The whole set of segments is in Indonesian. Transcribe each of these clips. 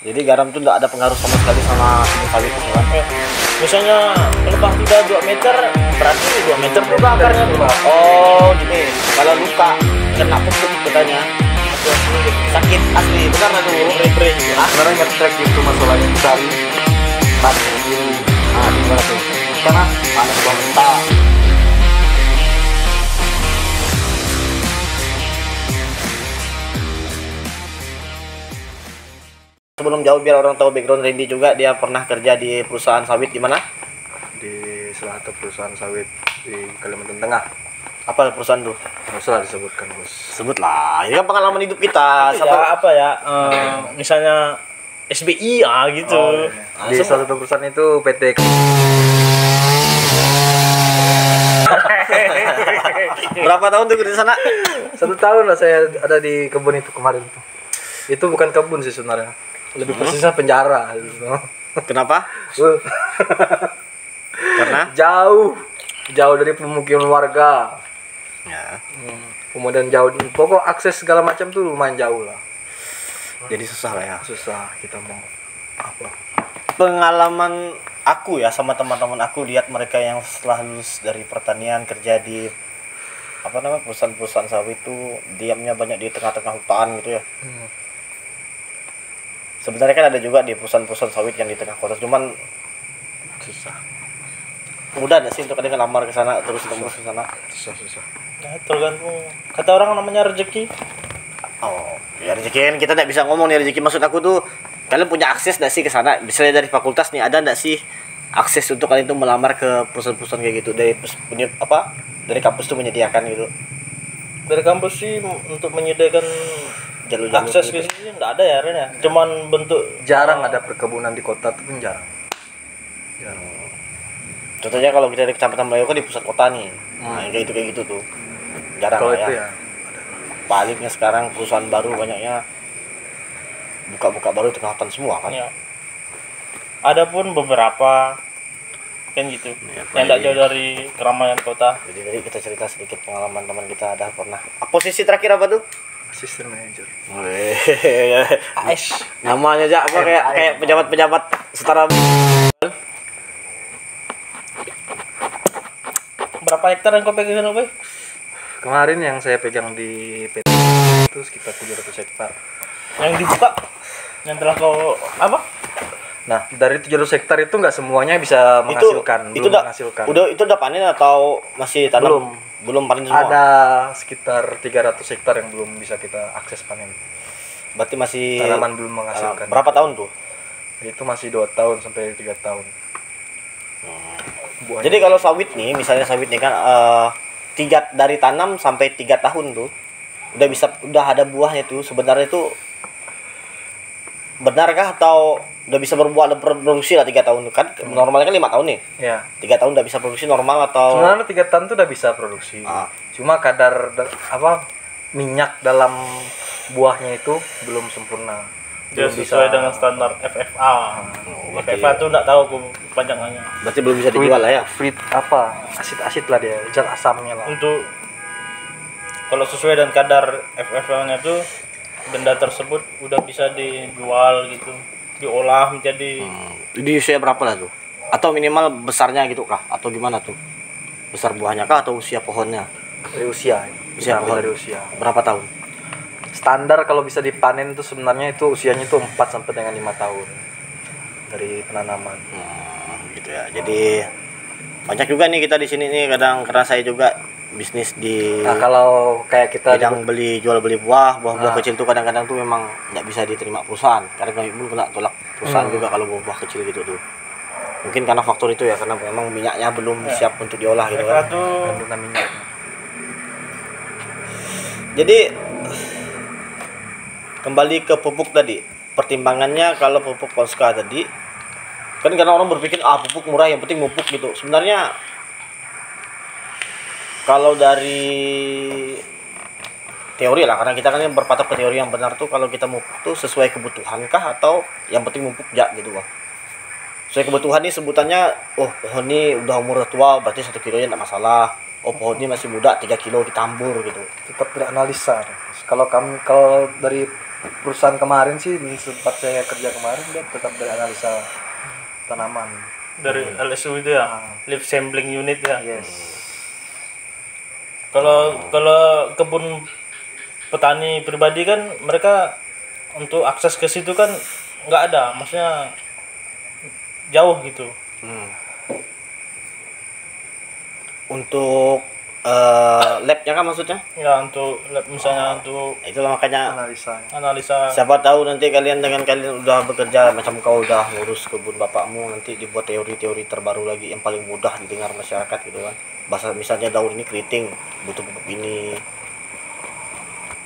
Jadi garam tuh nggak ada pengaruh sama sekali sama sawit itu kan. Misalnya lepas tidak 2 meter, berarti 2 meter juga akarnya tuh. Oh gini, kalau luka kena pupuk katanya sakit asli, benar nggak tuh? Perih-perih gitu. Sebenarnya nge-track itu masalahnya cari panas dulu. Ah gimana tuh? Karena panas buang mentah. Sebelum jauh biar orang tahu background Randy juga, dia pernah kerja di perusahaan sawit di mana? Di salah satu perusahaan sawit di Kalimantan Tengah. Apa perusahaan tuh? Nggak usah disebutkan, bos. Sebutlah, ini kan pengalaman hidup kita. Ya, apa ya? Misalnya SBI gitu. Oh, iya. Di salah satu perusahaan itu PT. Berapa tahun tuh di sana? 1 tahun lah saya ada di kebun itu kemarin tuh. Itu bukan kebun sih sebenarnya. Lebih persisnya penjara. Kenapa? Karena jauh dari pemukiman warga. ya. Kemudian jauh, pokok akses segala macam tuh lumayan jauh lah. Jadi susah lah ya. Susah kita mau apa. Pengalaman aku ya sama teman-teman aku lihat mereka yang setelah lulus dari pertanian kerja di apa namanya perusahaan-perusahaan sawit itu diamnya banyak di tengah-tengah hutan gitu ya. Sebenarnya kan ada juga di perusahaan-perusahaan sawit yang di tengah kota, cuman Susah. mudah nggak sih untuk ada ngelamar ke sana terus tembus ke sana? Susah. Nah, tergantung. Kata orang namanya rezeki. Oh, ya rezeki kan kita nggak bisa ngomong nih rezeki. Maksud aku tuh kalian punya akses nggak sih ke sana? Misalnya dari fakultas nih ada nggak sih akses untuk kalian tuh melamar ke perusahaan-perusahaan kayak gitu dari dari kampus tuh menyediakan gitu? Dari kampus sih untuk menyediakan Jalur-jalur akses gitu. ke sini nggak ada ya Ren ya. Cuman bentuk Jarang ada perkebunan di kota tuh pun jarang. Contohnya kalau kita di Kecamatan Melayu kan di pusat kota nih. Nah, kayak gitu tuh. Jarang Kalau lah itu ya. ya Palingnya sekarang perusahaan baru banyaknya buka-buka baru tengah hutan semua kan. ya. Ada pun beberapa kan gitu. Ya, yang tidak jauh dari keramaian kota. Jadi tadi kita cerita sedikit pengalaman teman kita ada pernah. Posisi terakhir apa tuh? assistant manager. AS. Namanya aja apa kayak pejabat-pejabat setara. Berapa hektar yang kau pegang Boy? Kemarin yang saya pegang di PT itu sekitar 700 hektar. Yang dibuka? Yang telah kau apa? Nah, dari 700 hektar itu nggak semuanya bisa menghasilkan, itu belum udah menghasilkan. itu udah panen atau masih tanam? Belum panen semua. Ada sekitar 300 hektar yang belum bisa kita akses panen. Berarti masih Tanaman belum menghasilkan. Berapa tahun tuh? Itu masih 2 tahun sampai 3 tahun. Buahnya. Jadi kalau sawit nih, misalnya sawit nih kan dari tanam sampai 3 tahun tuh udah ada buahnya tuh. Sebenarnya itu benarkah atau udah bisa berbuah produksi lah 3 tahun kan? Normalnya kan 5 tahun nih. Ya. 3 tahun udah bisa produksi normal atau Sebenarnya 3 tahun itu udah bisa produksi. Cuma kadar minyak dalam buahnya itu belum sempurna. Dia Belum sesuai dengan standar FFA. FFA itu enggak tahu aku panjangannya. berarti belum bisa dijual lah ya. Fruit asid-asid lah dia, zat asamnya lah. Untuk kalau sesuai dengan kadar FFA-nya tuh benda tersebut udah bisa dijual gitu, diolah menjadi Di usia berapa lah tuh? Atau minimal besarnya gitu kah? Atau gimana tuh? Besar buahnya kah atau usia pohonnya? Dari usia. Usia Kita ambil pohon. dari usia. Berapa tahun? Standar kalau bisa dipanen tuh sebenarnya itu usianya itu 4 sampai dengan 5 tahun dari penanaman. Gitu ya. Jadi banyak juga nih kita di sini nih kadang karena saya juga bisnis di Nah, kalau kayak kita bidang jual beli buah kecil tuh kadang-kadang tuh memang nggak bisa diterima perusahaan karena kami pun kena tolak perusahaan juga kalau buah kecil gitu tuh. Mungkin karena faktor itu ya, karena memang minyaknya belum siap untuk diolah gitu FFA kan. tuh kandungan minyak. Jadi kembali ke pupuk tadi, pertimbangannya kalau pupuk Polska tadi kan karena orang berpikir pupuk murah yang penting pupuk gitu. Sebenarnya kalau dari teori lah, karena kita kan berpatok ke teori yang benar tuh, kalau kita pupuk tuh sesuai kebutuhan kah atau yang penting pupuk ya gitu Bang. Sesuai kebutuhan nih sebutannya, pohon ini udah umur tua berarti 1 kilo ya enggak masalah. Pohon ini masih muda 3 kilo ditambur gitu. Tetap beranalisa. Kalau dari perusahaan kemarin sih, di tempat saya kerja kemarin, dia tetap dari analisa tanaman. Dari LSU itu ya, leaf sampling unit ya. Yes. Kalau kalau kebun petani pribadi kan mereka untuk akses ke situ kan nggak ada, maksudnya jauh gitu. Untuk labnya kan maksudnya? Ya untuk misalnya untuk Itulah makanya analisa. siapa tahu nanti kalian udah bekerja macam kau udah ngurus kebun bapakmu, nanti dibuat teori-teori terbaru lagi yang paling mudah didengar masyarakat gitu kan. Bahasa misalnya daun ini keriting, butuh pupuk ini.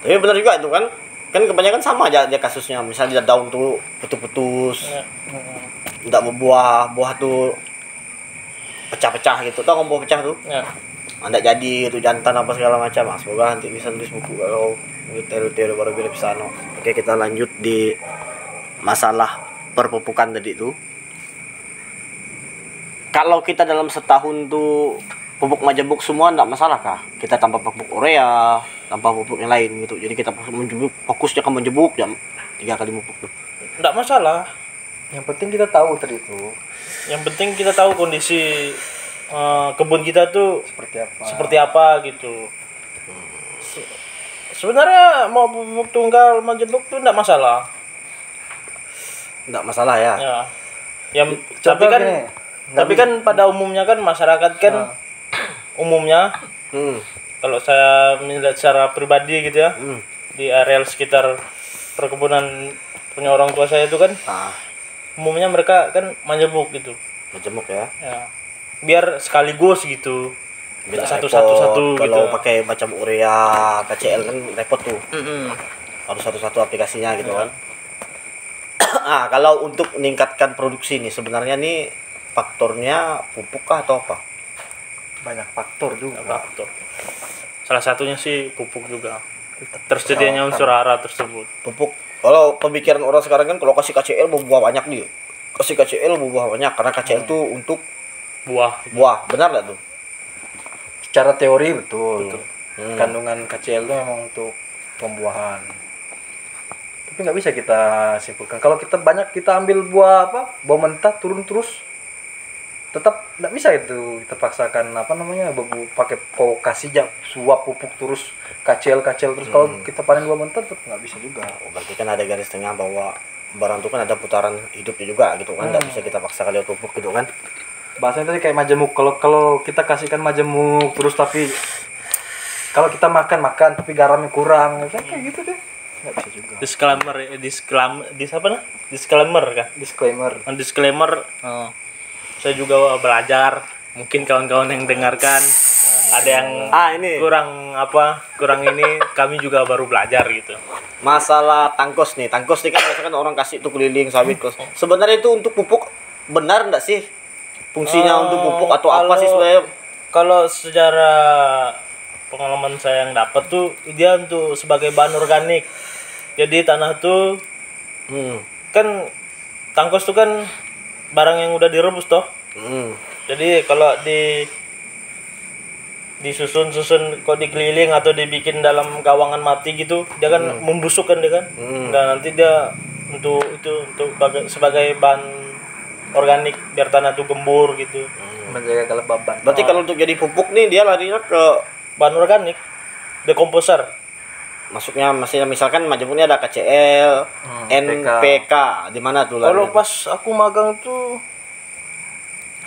Tapi benar juga itu kan. Kan kebanyakan sama aja dia kasusnya. Misalnya daun tuh putus-putus. Ya. Enggak berbuah, buah tuh pecah-pecah gitu. Tahu kan buah pecah tuh? Ya. Anda jadi itu jantan apa segala macam. Semoga nanti bisa tulis buku kalau teori-teori baru bila bisa no. Oke, kita lanjut di masalah perpupukan tadi itu. Kalau kita dalam setahun tuh pupuk majemuk semua enggak masalah kah? Kita tanpa pupuk urea, tanpa pupuk yang lain gitu. Jadi kita fokusnya ke majemuk jam 3 kali pupuk tuh. Nggak masalah. Yang penting kita tahu tadi itu Yang penting kita tahu kondisi kebun kita tuh seperti apa gitu. Sebenarnya mau pupuk tunggal majemuk tuh enggak masalah. Enggak masalah ya. Ya. Yang tapi kan gini, kan pada umumnya kan masyarakat kan umumnya kalau saya melihat secara pribadi gitu ya, di areal sekitar perkebunan punya orang tua saya itu kan umumnya mereka kan majemuk gitu. Majemuk ya. Ya. Biar sekaligus gitu. Bila Satu-satu gitu. Kalau pakai macam urea, KCL kan repot tuh. Harus satu-satu aplikasinya gitu kan. Kalau untuk meningkatkan produksi nih sebenarnya nih faktornya pupuk kah atau apa? banyak faktor juga. Faktor. Salah satunya sih pupuk juga. Tersedianya unsur hara tersebut. Pupuk. Kalau pemikiran orang sekarang kan kalau kasih KCL berbuah banyak nih. Kasih KCL berbuah banyak karena KCL tuh untuk Buah. benar nggak tuh? Secara teori betul. Kandungan KCL itu memang untuk pembuahan. Tapi nggak bisa kita simpulkan. Kalau kita ambil buah buah mentah turun terus, tetap nggak bisa itu kita paksakan pakai kasih suap pupuk terus KCL terus. Kalau kita panen buah mentah tetap nggak bisa juga. Berarti kan ada garis tengah bahwa barang itu kan ada putaran hidupnya juga gitu kan. Nggak bisa kita paksakan lewat pupuk gitu kan. Bahasanya tadi kayak majemuk. Kalau kita kasihkan majemuk terus tapi kalau kita makan tapi garamnya kurang, kayak gitu deh. Nggak bisa juga. Disclaimer kan? Disclaimer. Saya juga belajar. Mungkin kawan-kawan yang dengarkan ada yang ini kurang ini, kami juga baru belajar gitu. masalah tangkos nih kan biasanya kan orang kasih tuh keliling sawit kos. Sebenarnya itu untuk pupuk benar enggak sih? Fungsinya untuk pupuk atau apa sih sebenarnya? Kalau secara pengalaman saya yang dapat tuh dia untuk sebagai bahan organik. Jadi tanah tuh kan tangkos tuh kan barang yang udah direbus toh. Jadi kalau disusun kok dikeliling atau dibikin dalam gawangan mati gitu, dia kan membusuk kan dia kan. Dan nanti dia untuk sebagai bahan organik biar tanah tuh gembur gitu. Menjaga kelembaban. Berarti kalau untuk jadi pupuk nih dia larinya ke Bahan organik, dekomposer. masuknya misalkan majemuknya ada KCL, NPK, di mana tuh Kalau larinya? pas aku magang tuh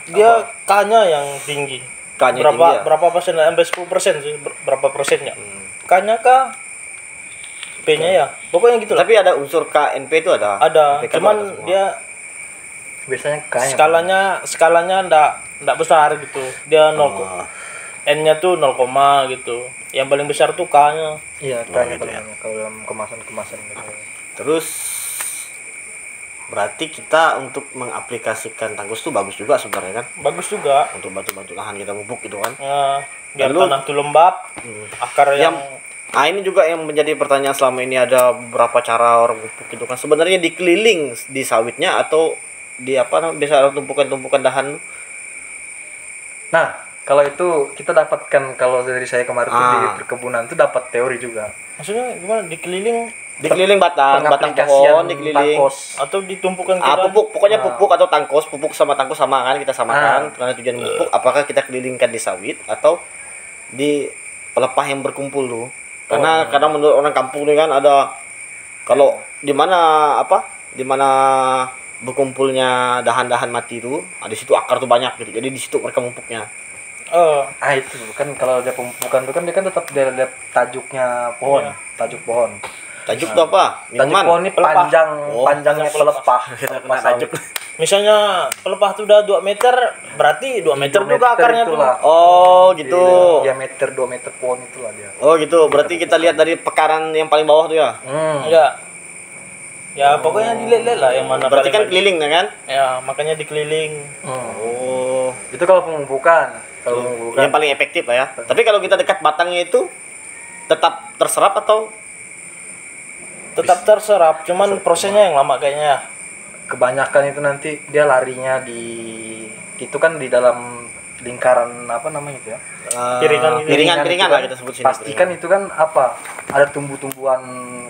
dia K-nya yang tinggi. K-nya tinggi ya? Berapa persen? Sampai 10% sih. Berapa persennya? K-nya K, P-nya ya. Pokoknya gitu lah. Tapi ada unsur KNP itu ada. Ada. NPK Cuman itu ada semua. dia biasanya skalanya enggak besar gitu. Dia 0, N-nya tuh 0, gitu. Yang paling besar tuh K-nya. Iya, kayaknya gitu ya. Kalau dalam kemasan gitu. Terus berarti kita untuk mengaplikasikan tangkus tuh bagus juga sebenarnya kan? Bagus juga. Untuk bantu lahan kita pupuk gitu kan? Biar Lalu, tanah tuh lembab. Akar yang ini juga yang menjadi pertanyaan selama ini, ada beberapa cara orang pupuk itu kan. Sebenarnya dikeliling di sawitnya atau di biasa ada tumpukan-tumpukan dahan. Nah, kalau itu kita dapatkan, kalau dari saya kemarin tuh di perkebunan tuh dapat teori juga. maksudnya gimana dikeliling? Dikeliling batang pengaplikasian pohon, dikeliling. tangkos. Atau ditumpukan Pokoknya pupuk atau tangkos, pupuk sama tangkos sama kan kita samakan karena tujuan pupuk. Apakah kita kelilingkan di sawit atau di pelepah yang berkumpul tuh? Karena kadang menurut orang kampung ini kan ada kalau di mana berkumpulnya dahan-dahan mati itu, di situ akar tuh banyak gitu. Jadi di situ mereka mumpuknya. Itu kan kalau dia pemupukan itu kan dia kan tetap dia lihat tajuknya pohon, tajuk pohon. Tajuk tuh apa? Tajuk Minuman. pohon ini panjangnya pelepah. Kena tajuk. Misalnya pelepah itu udah 2 meter, berarti 2 meter juga akarnya tuh. itulah. Oh, gitu. Diameter 2 meter pohon itulah dia. Oh, gitu. Berarti kita lihat dari pekaran yang paling bawah tuh ya. Enggak. Ya pokoknya dilihat lah yang mana Berarti kan paling keliling kan? ya, makanya dikeliling. Oh. Itu kalau pemupukan. Kalau pemupukan Yang paling efektif lah ya. Tapi kalau kita dekat batangnya itu tetap terserap atau Tetap terserap, cuman prosesnya yang lama kayaknya. kebanyakan itu nanti dia larinya itu kan di dalam lingkaran apa namanya itu ya? Piringan gitu. piringan itu lah kan, kita sebut sini. pastikan itu kan apa? Ada tumbuh-tumbuhan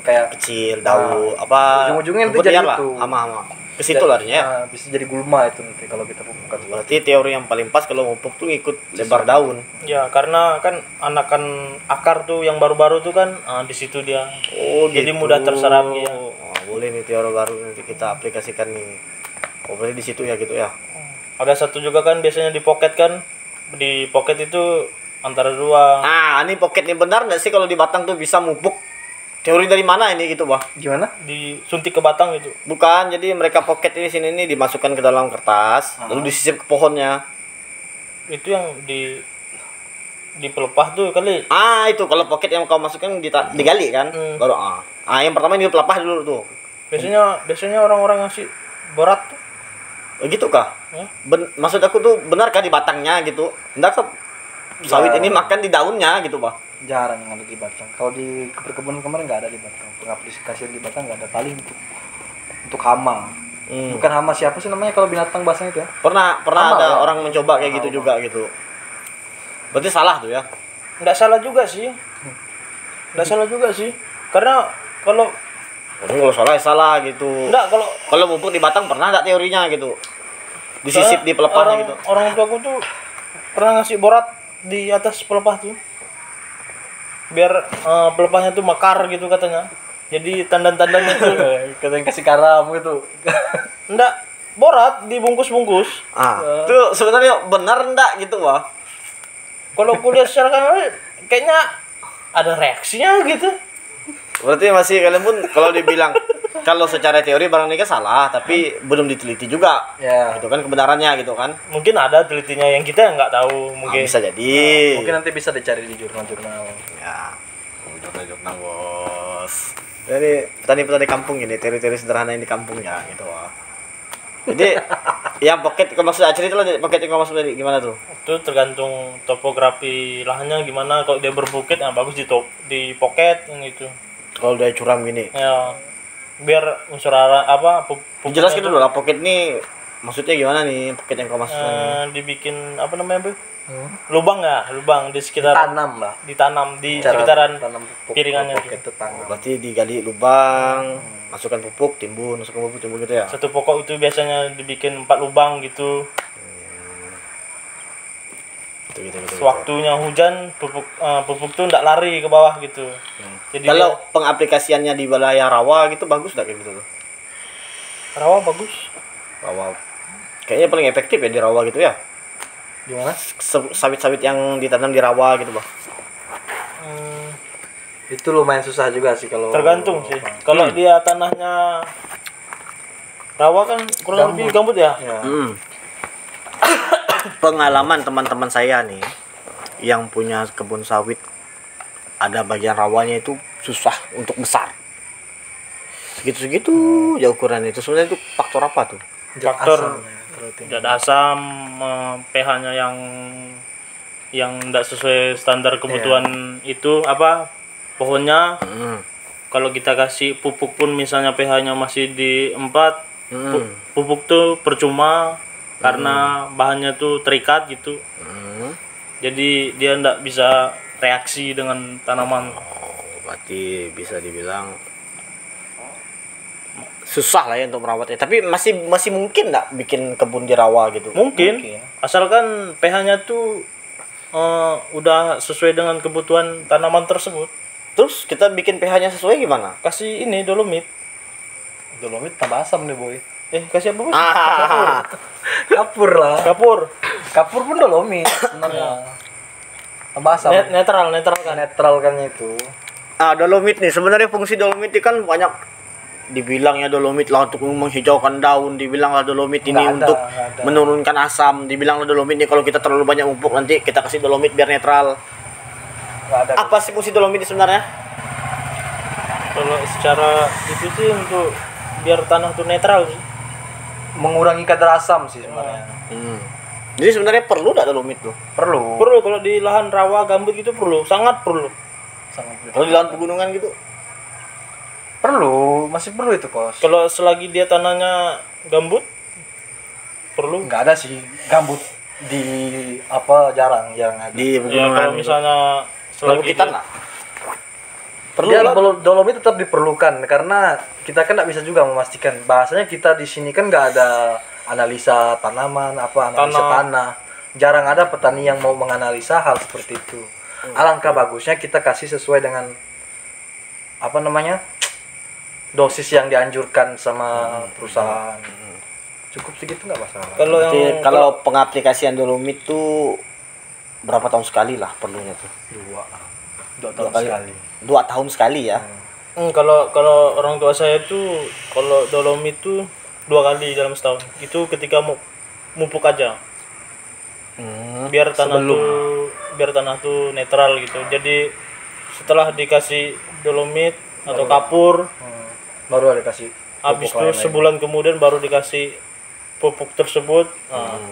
kayak Kecil, daun, apa ujung-ujungnya itu rumput jadi liar lah. itu. Hama-hama. Ke situ larinya ya. bisa jadi gulma itu nanti kalau kita pupukkan. Berarti teori yang paling pas kalau mupuk tuh ikut lebar daun. Ya, karena kan anakan akar tuh yang baru-baru tuh kan di situ dia. Oh, Jadi gitu. mudah terserap ya. Oh, boleh nih teori baru nanti kita aplikasikan nih. Oh, berarti di situ ya gitu ya. Ada satu juga kan biasanya di pocket kan. Di pocket itu antara 2. Ah, ini pocket nih benar nggak sih kalau di batang tuh bisa mupuk? Teori dari mana ini gitu, Bah? Gimana? Disuntik ke batang itu. Bukan, jadi mereka pocket ini sini nih dimasukkan ke dalam kertas, lalu disisip ke pohonnya. Itu yang di pelepah tuh kali. Ah, itu kalau pocket yang kau masukkan digali kan? Baru yang pertama ini pelepah dulu tuh. Biasanya orang-orang ngasih berat tuh. Gitu kah? Ya. Maksud aku tuh benarkah di batangnya gitu? Enggak kah sawit ini makan di daunnya gitu, Bah? Jarang yang ada di batang. Kalau di perkebunan kemarin nggak ada di batang. Pengaplikasian di batang nggak ada, paling untuk hama. Bukan hama, siapa sih namanya kalau binatang bahasanya itu ya? Pernah Hama, ada ya? orang mencoba kayak gitu juga gitu. Berarti salah tuh ya. Nggak salah juga sih. Karena kalau Kalau salah ya salah gitu. enggak Kalau mumpuk di batang pernah enggak teorinya gitu? Disisip di pelepahnya gitu. Orang tuaku tuh pernah ngasih borat di atas pelepah tuh. Biar pelepahnya tuh mekar gitu katanya. Jadi tandan-tandannya tuh Katanya kasih garam gitu. enggak borat dibungkus-bungkus. Tuh sebenarnya benar enggak gitu, Wah? Kalau kulihat secara kamera kayaknya ada reaksinya gitu. Berarti masih kalian pun kalau dibilang kalau secara teori barang ini kan salah, tapi belum diteliti juga. Ya. Itu kan kebenarannya gitu kan. Mungkin ada telitinya yang kita nggak tahu mungkin. Bisa jadi. Mungkin nanti bisa dicari di jurnal-jurnal. Ya. Jurnal bos. Jadi petani-petani kampung ini teori-teori sederhana yang di kampungnya gitu, Wah. Jadi yang pocket kalau maksud cerita lah pocket yang kau maksud tadi gimana tuh? Itu tergantung topografi lahannya gimana. Kalau dia berbukit bagus di pocket yang itu. Kalau dia curam gini. Ya, biar unsur hara pupuknya Jelaskan dulu lah pocket ini maksudnya gimana nih pocket yang kau maksudkan? dibikin apa namanya, Bu? Lubang di sekitar Tanam lah. ditanam di Cara sekitaran tanam pupuk, piringannya pocket itu tanam. Berarti digali lubang, masukkan pupuk, timbun gitu ya. satu pokok itu biasanya dibikin 4 lubang gitu. Gitu. Waktunya hujan pupuk tuh nggak lari ke bawah gitu. Jadi Kalau pengaplikasiannya di wilayah rawa gitu bagus enggak kayak gitu tuh? rawa bagus. Rawa. Kayaknya paling efektif ya di rawa gitu ya. Gimana? Sawit-sawit yang ditanam di rawa gitu, Bang. Itu lumayan susah juga sih kalau Tergantung sih. Kalau dia tanahnya rawa kan kurang lebih gambut ya. Ya. Pengalaman teman-teman saya nih yang punya kebun sawit ada bagian rawanya itu susah untuk besar. Segitu-segitu ya ukuran itu. Sebenarnya itu faktor apa tuh? Faktor Asam, zat asam, pH-nya yang tidak sesuai standar kebutuhan itu pohonnya. Kalau kita kasih pupuk pun misalnya pH-nya masih di 4, pupuk tuh percuma karena bahannya tuh terikat gitu. Jadi dia tidak bisa reaksi dengan tanaman. Berarti bisa dibilang susah lah ya untuk merawatnya. Tapi masih mungkin nggak bikin kebun di rawa gitu? Mungkin. Asalkan pH-nya tuh udah sesuai dengan kebutuhan tanaman tersebut. Terus kita bikin pH-nya sesuai gimana? Kasih ini dolomit. Dolomit tambah asam nih boy. Kasih apa, Bos? Kapur lah. Kapur. Kapur pun dolomit sebenarnya. Tambah asam. Netral kan. Netral kan itu. Dolomit nih, sebenarnya fungsi dolomit ini kan banyak. Dibilangnya dolomit lah untuk menghijaukan daun, dibilang lah dolomit ini Nggak ada, untuk nggak ada. menurunkan asam, dibilang lah dolomit ini kalau kita terlalu banyak pupuk nanti kita kasih dolomit biar netral. Nggak ada. Apa sih fungsi dolomit ini sebenarnya? Kalau secara itu sih untuk biar tanah tuh netral sih. Mengurangi kadar asam sih sebenarnya. Jadi sebenarnya perlu nggak dolomit tuh? Perlu. Perlu kalau di lahan rawa gambut gitu perlu, sangat perlu. Sangat Kalau di lahan pegunungan gitu? perlu, masih perlu itu kos. Kalau selagi dia tanahnya gambut perlu. Nggak ada sih gambut di apa jarang ada. Di Ya pegunungan kalau gitu. misalnya selagi Perbukitan dia- lah. Perlu Dia lah. dolomit tetap diperlukan karena kita kan nggak bisa juga memastikan. Bahasanya kita di sini kan nggak ada analisa tanaman analisa tanah. Jarang ada petani yang mau menganalisa hal seperti itu. Alangkah bagusnya kita kasih sesuai dengan apa namanya dosis yang dianjurkan sama perusahaan. Cukup segitu nggak masalah. Kalau Berarti yang kalau pengaplikasian dolomit tuh berapa tahun sekali lah perlunya tuh? Dua tahun sekali. 2 tahun sekali ya. kalau orang tua saya tuh kalau dolomit tuh 2 kali dalam setahun. Itu ketika mau mupuk aja. Biar tanah tuh netral gitu. Jadi setelah dikasih dolomit atau kapur, Baru ada kasih. habis pupuk itu lain-lain. sebulan kemudian baru dikasih pupuk tersebut.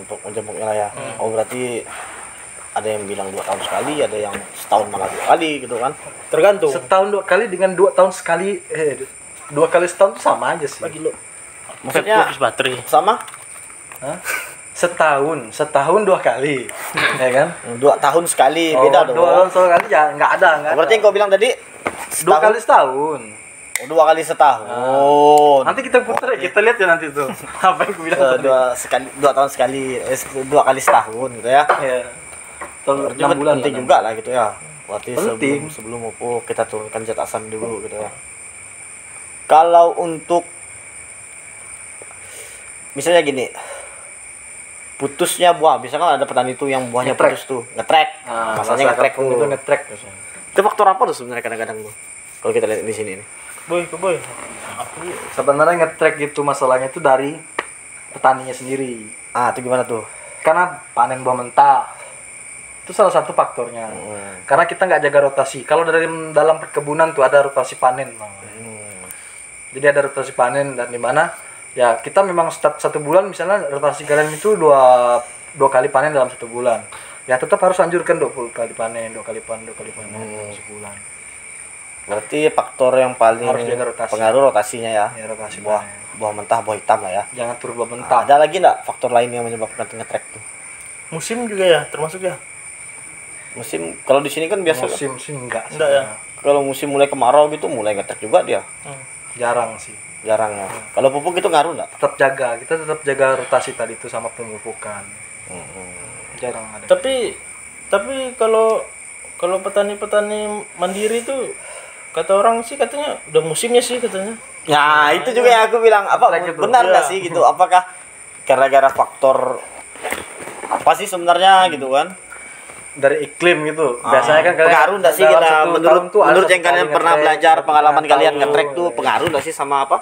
Untuk menjemputnya lah ya. Oh berarti ada yang bilang 2 tahun sekali, ada yang setahun malah 2 kali gitu kan? Tergantung. Setahun 2 kali dengan 2 tahun sekali 2 kali setahun tuh sama aja sih. Maksudnya Habis baterai. sama? Hah? Setahun 2 kali, ya kan? 2 tahun sekali beda dong. 2 tahun sekali ya nggak ada. Berarti yang kau bilang tadi 2 kali setahun. 2 kali setahun. Nanti kita putar ya, kita lihat ya nanti tuh. Apa yang aku bilang tadi? 2 tahun sekali, 2 kali setahun gitu ya. Iya. Tahun Berarti 6 bulan penting lah. juga lah gitu ya. Berarti Penting. sebelum pupuk kita turunkan zat asam dulu gitu ya. Kalau untuk misalnya gini, putusnya buah, misalkan ada petani tuh yang buahnya Ngetrek. putus tuh, ngetrek. Masalahnya ngetrek tuh. Itu ngetrek biasanya. Itu faktor apa tuh sebenarnya kadang-kadang tuh? Kalau kita lihat di sini nih. Boy. Sebenarnya ngetrek itu masalahnya itu dari petaninya sendiri. Itu gimana tuh? Karena panen buah mentah itu salah satu faktornya. Karena kita nggak jaga rotasi. Kalau dari dalam perkebunan tuh ada rotasi panen. Jadi ada rotasi panen dan di mana ya kita memang setiap 1 bulan misalnya rotasi kalian itu dua kali panen dalam 1 bulan. Ya tetap harus anjurkan 20 kali panen, 2 kali panen dalam sebulan. Berarti faktor yang paling Harus jaga rotasi. pengaruh rotasinya ya. Ya rotasi Buah panen. buah mentah, buah hitam lah ya. Jangan turun buah mentah. Ada lagi nggak faktor lain yang menyebabkan ngetrek tuh? Musim juga ya, termasuk ya. Musim kalau di sini kan biasa kan? Musim sih enggak ya. Kalau musim mulai kemarau gitu mulai ngetrek juga dia. Jarang sih. Jarang ya. Kalau pupuk itu ngaruh nggak? Kita tetap jaga rotasi tadi itu sama pemupukan. Jarang ada. Tapi kalau petani-petani mandiri tuh kata orang sih katanya udah musimnya sih katanya. Ya itu juga yang aku bilang apa Ngetrek gitu. benar nggak Iya. sih gitu? Apakah gara-gara faktor apa sih sebenarnya gitu kan? Dari iklim gitu. Biasanya kan kalian pengaruh nggak sih dalam kita satu menurut tahun tuh ada menurut satu yang kalian kali pernah ngetrek, belajar pengalaman nggak kalian tahu. ngetrek tuh pengaruh nggak sih sama apa?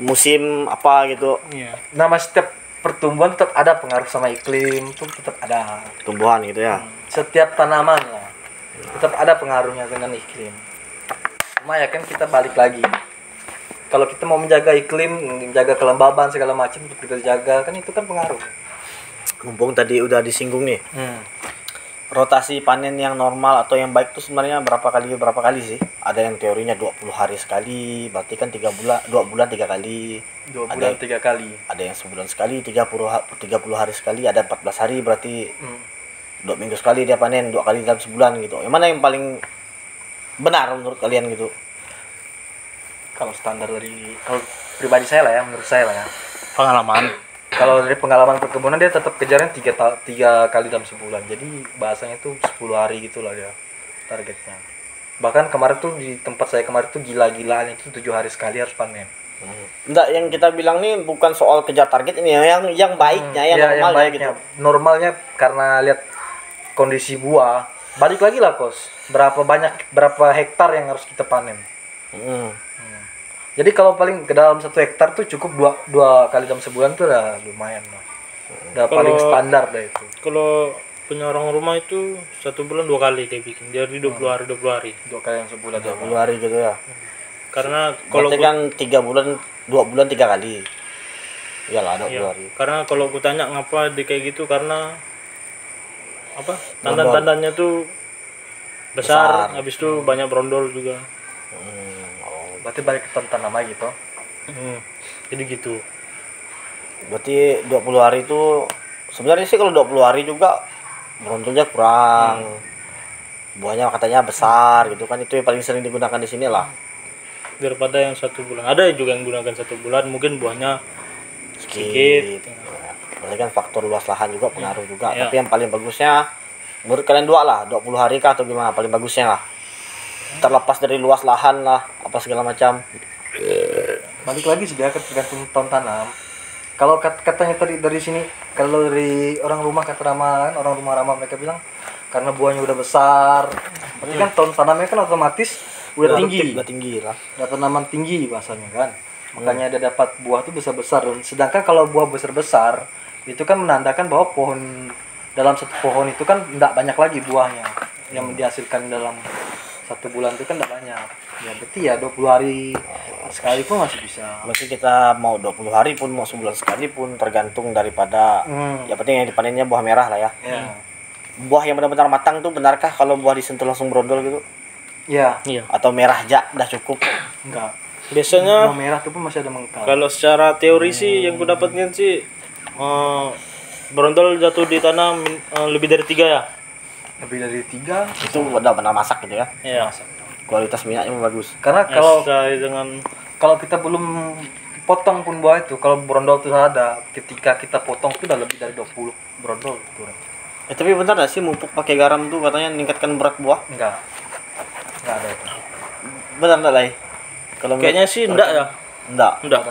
Musim apa gitu? Iya. Nama setiap pertumbuhan tetap ada pengaruh sama iklim tuh tetap ada. Tumbuhan gitu ya. Setiap tanaman lah tetap ada pengaruhnya dengan iklim. Cuma ya kan kita balik lagi. Kalau kita mau menjaga iklim, menjaga kelembaban segala macam untuk kita jaga kan itu kan pengaruh. Mumpung tadi udah disinggung nih. Rotasi panen yang normal atau yang baik itu sebenarnya berapa kali sih? Ada yang teorinya 20 hari sekali, berarti kan 2 bulan 3 kali. 2 Ada- bulan 3 kali. Ada yang sebulan sekali, 30 hari sekali, ada 14 hari berarti 2 minggu sekali dia panen, 2 kali dalam sebulan gitu. Yang mana yang paling benar menurut kalian gitu? kalau standar dari kalau pribadi saya lah ya, menurut saya lah ya. Pengalaman. Kalau dari pengalaman perkebunan dia tetap kejarnya 3 kali dalam sebulan. Jadi bahasanya tuh 10 hari gitulah dia targetnya. Bahkan kemarin tuh di tempat saya kemarin tuh gila-gilaan itu 7 hari sekali harus panen. Enggak, yang kita bilang nih bukan soal kejar target ini ya, yang baiknya, yang Ya, normalnya baiknya. gitu. Normalnya karena lihat kondisi buah, balik lagi lah kos. Berapa hektar yang harus kita panen. Jadi kalau paling ke dalam 1 hektar tuh cukup dua kali dalam sebulan tuh udah lumayan lah. Udah paling standar dah itu. Kalau punya orang rumah itu 1 bulan 2 kali kayak bikin. Jadi 20 hari 20 hari. 2 kali yang sebulan. 20 hari gitu ya. Karena kalau Berarti kan 3 bulan, 2 bulan 3 kali. Iyalah, 20 iya, hari. karena kalau aku tanya ngapa di kayak gitu, karena apa? Tandan-tandannya tuh besar, habis itu banyak brondol juga. Berarti balik ke tanam lagi toh. Jadi gitu. Berarti 20 hari itu sebenarnya sih kalau 20 hari juga brondolnya kurang. Buahnya katanya besar gitu kan, itu yang paling sering digunakan di sini lah. Daripada yang 1 bulan. Ada juga yang gunakan 1 bulan, mungkin buahnya sedikit. Berarti kan faktor luas lahan juga pengaruh juga. Iya. Tapi yang paling bagusnya menurut kalian dua lah, 20 hari kah atau gimana paling bagusnya lah. Terlepas dari luas lahan lah, apa segala macam. Balik lagi sih dia tergantung tahun tanam. Kalau katanya tadi dari sini, kalau dari orang rumah kata ramah, orang rumah ramah mereka bilang karena buahnya udah besar, berarti kan tahun tanamnya kan otomatis udah tinggi. Udah tinggi lah. Udah tanaman tinggi bahasanya kan. Makanya dia dapat buah tuh besar-besar. Sedangkan kalau buah besar-besar itu kan menandakan bahwa dalam 1 pohon itu kan tidak banyak lagi buahnya yang dihasilkan dalam 1 bulan itu kan tidak banyak. Ya berarti ya 20 hari sekali pun masih bisa. Berarti kita mau 20 hari pun mau sebulan sekali pun tergantung daripada yang penting yang dipanennya buah merah lah ya. Ya. Buah yang benar-benar matang tuh benarkah kalau buah disentuh langsung brondol gitu? Ya, Iya. Atau merah aja udah cukup? enggak. Biasanya Buah merah itu pun masih ada mengkal. kalau secara teori sih yang ku dapatkan sih brondol jatuh di tanah lebih dari 3 ya. Lebih dari 3. Itu udah benar masak gitu ya. Iya. Kualitas minyaknya bagus. Karena Sesuai dengan kalau kita belum potong pun buah itu, kalau brondol itu ada, ketika kita potong itu udah lebih dari 20 brondol itu. Tapi benar gak sih mupuk pakai garam tuh katanya meningkatkan berat buah? Enggak ada itu. Benar enggak lah? Kalau kayaknya sih enggak ya. enggak. Enggak.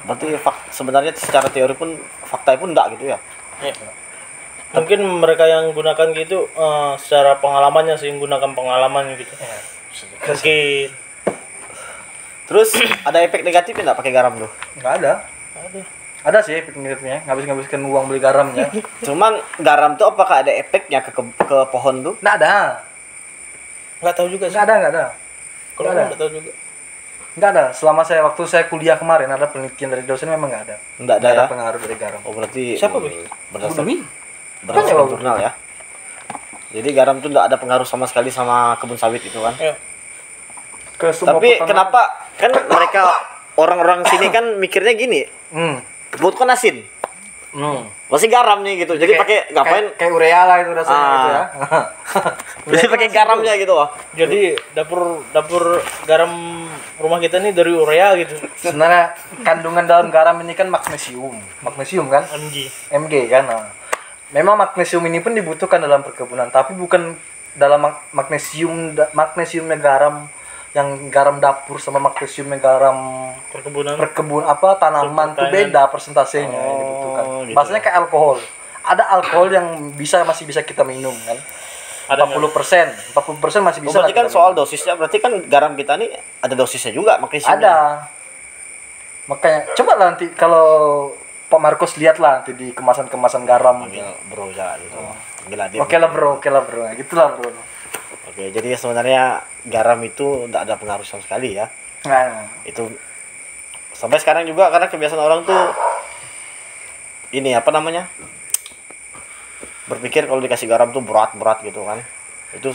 Berarti sebenarnya secara teori pun fakta pun enggak gitu ya. Iya. Mungkin mereka yang gunakan gitu secara pengalamannya sih, gunakan pengalaman gitu. Mungkin Terus ada efek negatifnya enggak pakai garam tuh? Enggak ada. Ada sih efek negatifnya, ngabiskan uang beli garamnya. Cuman garam tuh apakah ada efeknya ke pohon tuh? Enggak ada. nggak tahu juga sih. Enggak ada. Kalau nggak ada. nggak tahu juga. Enggak ada. Selama waktu saya kuliah kemarin ada penelitian dari dosen memang enggak ada. Enggak Nggak ada ada. pengaruh dari garam. Oh berarti Siapa, Boy? berdasarkan jurnal ya. Jadi garam tuh enggak ada pengaruh sama sekali sama kebun sawit itu kan. Iya. Tapi kenapa kan mereka orang-orang sini kan mikirnya gini, buat kan asin. Masih garam nih gitu. Jadi pakai ngapain? Kayak urea lah itu rasanya gitu ya. Jadi pakai garamnya gitu loh. Jadi dapur garam rumah kita nih dari urea gitu. Sebenarnya kandungan dalam garam ini kan magnesium. Magnesium kan? Mg kan. Nah. Memang magnesium ini pun dibutuhkan dalam perkebunan, tapi bukan dalam magnesiumnya garam yang garam dapur sama magnesiumnya garam perkebun tanaman tuh beda persentasenya yang dibutuhkan. Gitu. Bahasanya kayak alkohol. Ada alkohol yang masih bisa kita minum kan. 40% masih bisa. Berarti kan soal dosisnya, berarti kan garam kita nih ada dosisnya juga magnesiumnya. Ada. Makanya coba lah nanti kalau Pak Markus lihatlah nanti di kemasan-kemasan garam. Bro ya gitu. Gila dia. Oke lah bro. Nah, gitulah bro. Oke, jadi sebenarnya garam itu tidak ada pengaruh sama sekali ya. Nah, Itu sampai sekarang juga karena kebiasaan orang tuh ini apa namanya? Berpikir kalau dikasih garam tuh berat gitu kan. Itu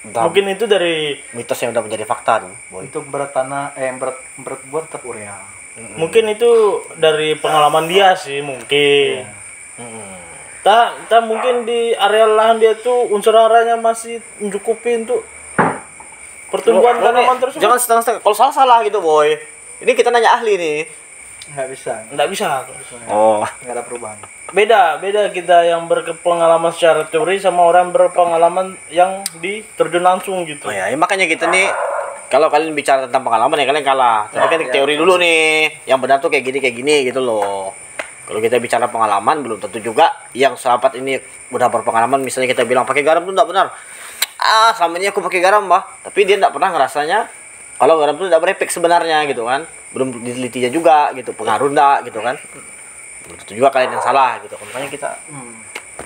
Mungkin itu dari mitos yang udah menjadi fakta tuh, Boy. untuk berat tanah berat buat tetap urea. mungkin itu dari pengalaman dia sih mungkin. Tak mungkin di area lahan dia tuh unsur haranya masih mencukupi untuk pertumbuhan tanaman tersebut. Jangan setengah-setengah. Kalau salah gitu, boy. Ini kita nanya ahli nih. Nggak bisa. Nggak bisa. Oh. Nggak ada perubahan. Beda kita yang berpengalaman secara teori sama orang berpengalaman yang terjun langsung gitu. Oh ya, makanya kita nih kalau kalian bicara tentang pengalaman ya kalian kalah. Tapi kan teori dulu nih. Yang benar tuh kayak gini gitu loh. Kalau kita bicara pengalaman belum tentu juga yang sahabat ini udah berpengalaman, misalnya kita bilang pakai garam tuh enggak benar. Selama ini aku pakai garam, Mbah. Tapi dia enggak pernah ngerasanya kalau garam tuh enggak berefek sebenarnya gitu kan. Belum ditelitinya juga gitu, pengaruh enggak gitu kan. Belum tentu juga kalian yang salah gitu. Makanya kita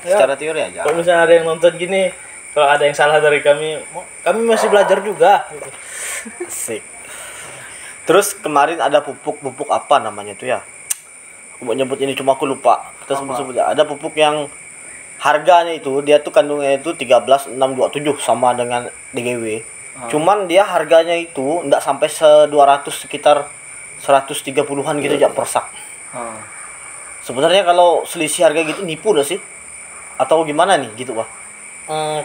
secara teori aja. Kalau misalnya ada yang nonton gini, kalau ada yang salah dari kami masih belajar juga gitu. Asik. Terus kemarin ada pupuk apa namanya tuh ya? Aku mau nyebut ini cuma aku lupa. Kita sebut-sebut. Ada pupuk yang harganya itu dia tuh kandungannya itu 13,627 sama dengan DGW. Cuman dia harganya itu enggak sampai 200, sekitar 130-an gitu aja per sak. Sebenarnya kalau selisih harga gitu nipu udah sih? Atau gimana nih gitu, Pak?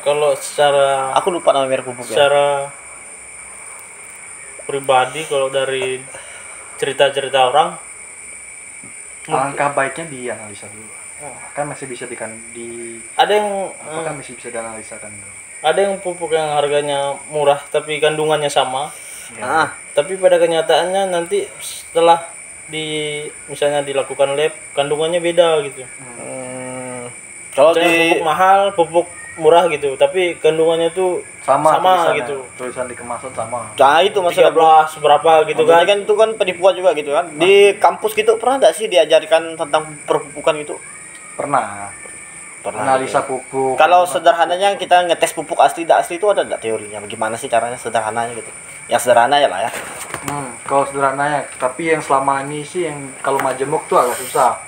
Kalau secara aku lupa nama merek pupuknya. Secara pribadi kalau dari cerita-cerita orang, alangkah baiknya dianalisa dulu. Kan masih bisa ada yang apakah masih bisa dianalisakan dulu. Ada yang pupuk yang harganya murah tapi kandungannya sama. Ya. Tapi pada kenyataannya nanti setelah misalnya dilakukan lab, kandungannya beda gitu. Kalau pupuk mahal, pupuk murah gitu, tapi kandungannya tuh sama gitu. Tulisan di kemasan sama. Nah, itu masalah 13 berapa gitu kan. Kan itu kan penipuan juga gitu kan. Di kampus gitu pernah enggak sih diajarkan tentang perpupukan itu? Pernah analisa pupuk. Kalau sederhananya kita ngetes pupuk asli tidak asli itu ada enggak teorinya? Bagaimana sih caranya sederhananya gitu? Yang sederhana ya lah ya. Kalau sederhananya, tapi yang selama ini sih yang kalau majemuk tuh agak susah.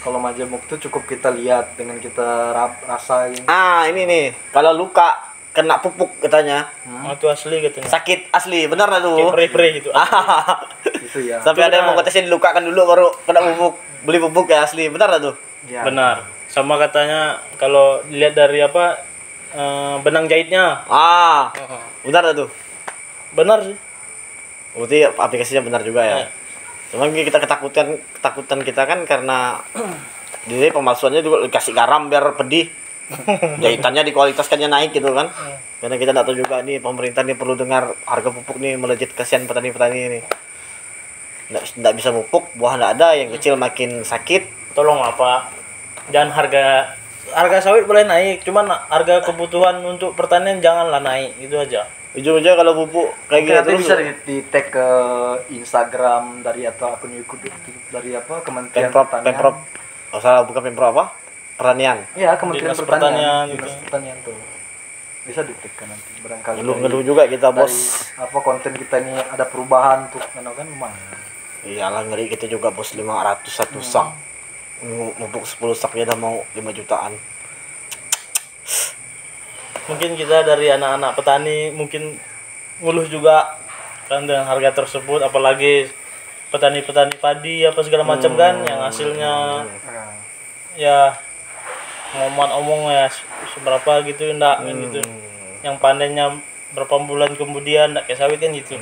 Kalau majemuk tuh cukup kita lihat dengan kita rasain. Ini nih, kalau luka kena pupuk katanya. Itu asli katanya. Sakit asli, benar lah tuh. Pre gitu. Itu ya. Sampai ada yang mau ngetesnya dilukakan dulu baru kena pupuk. Beli pupuk ya asli, benar lah tuh. Ya. Benar. Sama katanya kalau dilihat dari benang jahitnya. Benar lah tuh. Benar sih. Berarti aplikasinya benar juga ya. Cuman kita ketakutan kita kan karena jadi pemalsuannya juga dikasih garam biar pedih. Jahitannya dikualitaskannya naik gitu kan. Karena kita enggak tahu juga nih pemerintah nih perlu dengar harga pupuk nih melejit, kasihan petani-petani ini. Enggak bisa pupuk, buah enggak ada, yang kecil makin sakit. Tolong apa? Jangan harga sawit boleh naik, cuman harga kebutuhan untuk pertanian janganlah naik, gitu aja. Ujung-ujungnya kalau pupuk kayak gitu terus terus bisa di tag ke Instagram dari atau akun YouTube dari Kementerian Pertanian. Pemprov. Salah, bukan Pemprov apa? Pertanian. Iya, Kementerian Dinas Pertanian. gitu. Dinas Pertanian tuh. Bisa di tag kan nanti barangkali. Ngeluh juga kita, Bos. Konten kita ini ada perubahan tuh kan lumayan. Iyalah, ngeri kita juga, Bos. 500 satu sak. Pupuk 10 sak ya udah mau 5 jutaan. Mungkin kita dari anak-anak petani mungkin ngeluh juga kan dengan harga tersebut, apalagi petani-petani padi apa segala macam kan yang hasilnya ya omong ya seberapa gitu enggak kan gitu. Yang panennya berapa bulan kemudian enggak kayak sawit kan gitu.